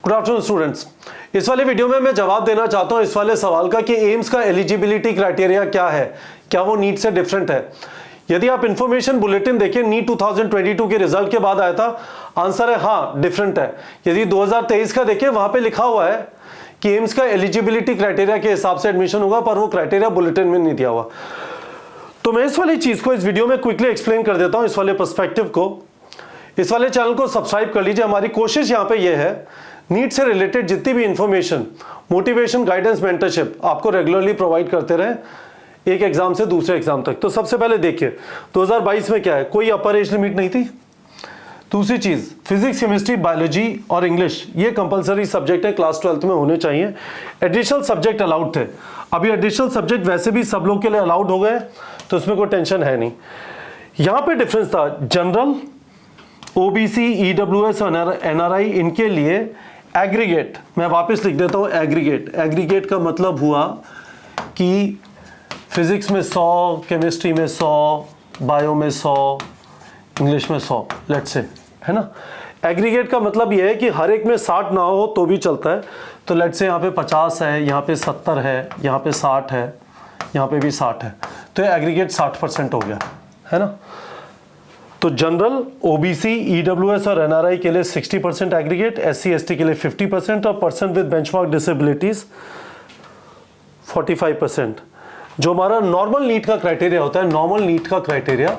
Good afternoon students. इस वाले video में मैं जवाब देना चाहता हूं इस वाले सवाल का कि एम्स का एलिजिबिलिटी क्राइटेरिया क्या है, क्या वो नीट से डिफरेंट है। यदि आप इंफॉर्मेशन बुलेटिन देखें, नीट 2022 के रिजल्ट के बाद आया था, आंसर है हाँ डिफरेंट है। यदि 2023 का देखें, वहां पे लिखा हुआ है कि एम्स का एलिजिबिलिटी क्राइटेरिया के हिसाब से एडमिशन होगा, पर वो क्राइटेरिया बुलेटिन में नहीं दिया हुआ। तो मैं इस वाली चीज को इस वीडियो में क्विकली एक्सप्लेन कर देता हूं, इस वाले पर्सपेक्टिव को। इस वाले चैनल को सब्सक्राइब कर लीजिए। हमारी कोशिश यहाँ पे ये है, नीट से रिलेटेड जितनी भी इंफॉर्मेशन, मोटिवेशन, गाइडेंस, मेंटरशिप आपको रेगुलरली प्रोवाइड करते रहे, एक एग्जाम से दूसरे एग्जाम तक। तो सबसे पहले देखिए 2022 में क्या है, कोई अपर एज लिमिट नहीं थी। दूसरी चीज, फिजिक्स, केमिस्ट्री, बायोलॉजी और इंग्लिश ये कंपलसरी सब्जेक्ट है, क्लास 12th में होने चाहिए। एडिशनल सब्जेक्ट अलाउड थे। अभी एडिशनल सब्जेक्ट वैसे भी सब लोग के लिए अलाउड हो गए, तो इसमें कोई टेंशन है नहीं। यहां पे डिफरेंस था, जनरल, ओबीसी, ईडब्ल्यूएस और एनआरआई, इनके लिए एग्रीगेट, मैं वापस लिख देता हूं एग्रीगेट। एग्रीगेट का मतलब हुआ कि फिजिक्स में 100, केमिस्ट्री में 100, बायो में 100, इंग्लिश में 100, लेट्स से, है ना। एग्रीगेट का मतलब यह है कि हर एक में 60 ना हो तो भी चलता है। तो लेट्स से यहाँ पे 50 है, यहाँ पे 70 है, यहाँ पे 60 है, यहाँ पे भी 60 है, तो एग्रीगेट 60% हो गया, है ना। तो जनरल, ओबीसी, ईडब्ल्यूएस और एनआरआई के लिए 60% एग्रीगेट, एससी एसटी के लिए 50% और पर्सन विद बेंचमार्क डिसेबिलिटीज 45%। जो हमारा नॉर्मल नीट का क्राइटेरिया होता है, नॉर्मल नीट का क्राइटेरिया,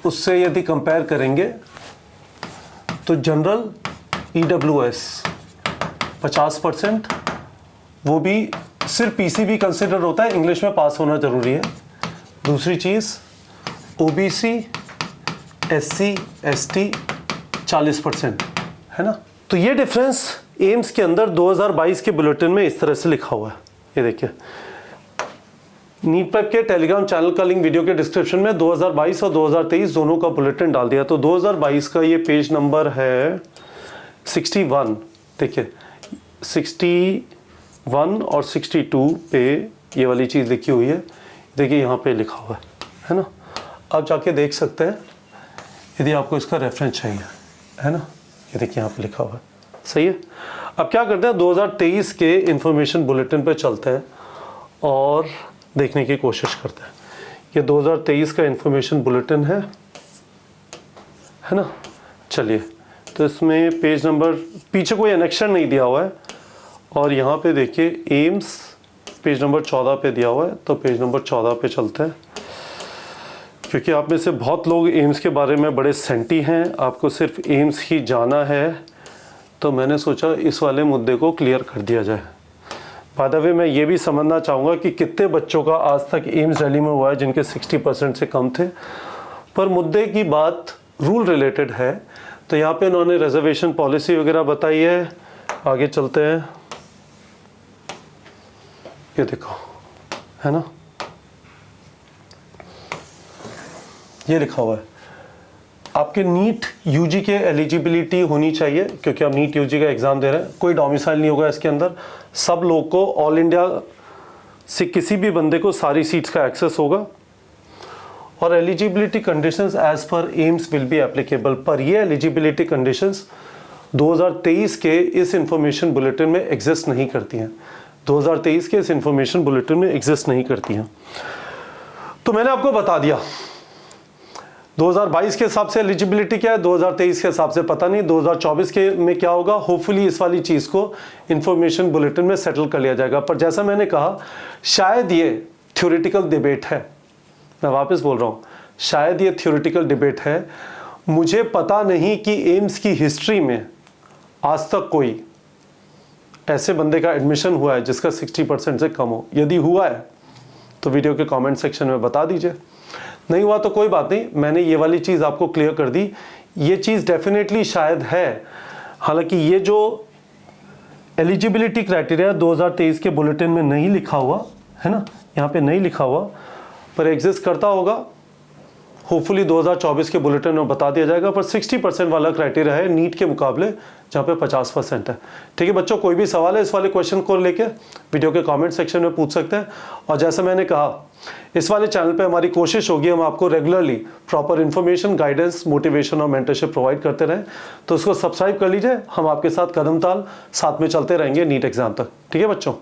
उससे यदि कंपेयर करेंगे तो जनरल, ईडब्ल्यूएस 50%, वो भी सिर्फ पीसीबी कंसिडर होता है, इंग्लिश में पास होना जरूरी है। दूसरी चीज, ओबीसी, एससी, एसटी 40%, है ना। तो ये डिफरेंस एम्स के अंदर 2022 के बुलेटिन में इस तरह से लिखा हुआ है, ये देखिए। नीट प्रेप के टेलीग्राम चैनल का लिंक वीडियो के डिस्क्रिप्शन में 2022 और 2023 दोनों का बुलेटिन डाल दिया। तो 2022 का ये पेज नंबर है 61, देखिए 61 और 62 पे ये वाली चीज़ लिखी हुई है, देखिए यहाँ पे लिखा हुआ है ना। आप जाके देख सकते हैं यदि आपको इसका रेफरेंस चाहिए, है ना। ये देखिए यहाँ पे लिखा हुआ है, सही है। अब क्या करते हैं, 2023 के इंफॉर्मेशन बुलेटिन पे चलते हैं और देखने की कोशिश करते हैं। ये 2023 का इंफॉर्मेशन बुलेटिन है ना। चलिए, तो इसमें पेज नंबर, पीछे कोई एनेक्शन नहीं दिया हुआ है, और यहाँ पे देखिए एम्स पेज नंबर 14 पे दिया हुआ है। तो पेज नंबर 14 पे चलते हैं, क्योंकि आप में से बहुत लोग एम्स के बारे में बड़े सेंटी हैं, आपको सिर्फ एम्स ही जाना है, तो मैंने सोचा इस वाले मुद्दे को क्लियर कर दिया जाए। बाय द वे, मैं ये भी समझना चाहूँगा कि कितने बच्चों का आज तक एम्स दिल्ली में हुआ है जिनके 60% से कम थे। पर मुद्दे की बात रूल रिलेटेड है, तो यहाँ पे इन्होंने रिजर्वेशन पॉलिसी वगैरह बताई है। आगे चलते हैं, ये देखो, है ना, ये लिखा हुआ है आपके नीट यूजी के एलिजिबिलिटी होनी चाहिए, क्योंकि आप नीट यूजी का एग्जाम दे रहे हैं। कोई डोमिसाइल नहीं होगा इसके अंदर, सब लोग को, ऑल इंडिया से किसी भी बंदे को सारी सीट्स का एक्सेस होगा, और eligibility conditions as per AIIMS will be applicable. पर ये एलिजिबिलिटी कंडीशंस 2023 के इस इंफॉर्मेशन बुलेटिन में एग्जिस्ट नहीं करती हैं। 2023 के इस इंफॉर्मेशन बुलेटिन में एग्जिस्ट नहीं करती हैं। तो मैंने आपको बता दिया 2022 के हिसाब से एलिजिबिलिटी क्या है, 2023 के हिसाब से पता नहीं। 2024 के में क्या होगा, होपफुली इस वाली चीज़ को इंफॉर्मेशन बुलेटिन में सेटल कर लिया जाएगा। पर जैसा मैंने कहा, शायद ये थ्योरेटिकल डिबेट है, मैं वापस बोल रहा हूँ, शायद ये थ्योरेटिकल डिबेट है। मुझे पता नहीं कि एम्स की हिस्ट्री में आज तक कोई ऐसे बंदे का एडमिशन हुआ है जिसका 60% से कम हो। यदि हुआ है तो वीडियो के कमेंट सेक्शन में बता दीजिए, नहीं हुआ तो कोई बात नहीं, मैंने ये वाली चीज़ आपको क्लियर कर दी। ये चीज़ डेफिनेटली शायद है, हालांकि ये जो एलिजिबिलिटी क्राइटेरिया 2023 के बुलेटिन में नहीं लिखा हुआ है ना, यहाँ पे नहीं लिखा हुआ, पर एग्जिस्ट करता होगा, होपफुली 2024 के बुलेटिन में बता दिया जाएगा, पर 60% वाला क्राइटेरिया है नीट के मुकाबले, जहाँ पे 50% है। ठीक है बच्चों, कोई भी सवाल है इस वाले क्वेश्चन को लेके वीडियो के कमेंट सेक्शन में पूछ सकते हैं। और जैसा मैंने कहा, इस वाले चैनल पे हमारी कोशिश होगी हम आपको regularly proper information, guidance, motivation और मेंटरशिप प्रोवाइड करते रहें। तो उसको सब्सक्राइब कर लीजिए, हम आपके साथ कदम ताल साथ में चलते रहेंगे नीट एग्जाम तक। ठीक है बच्चों।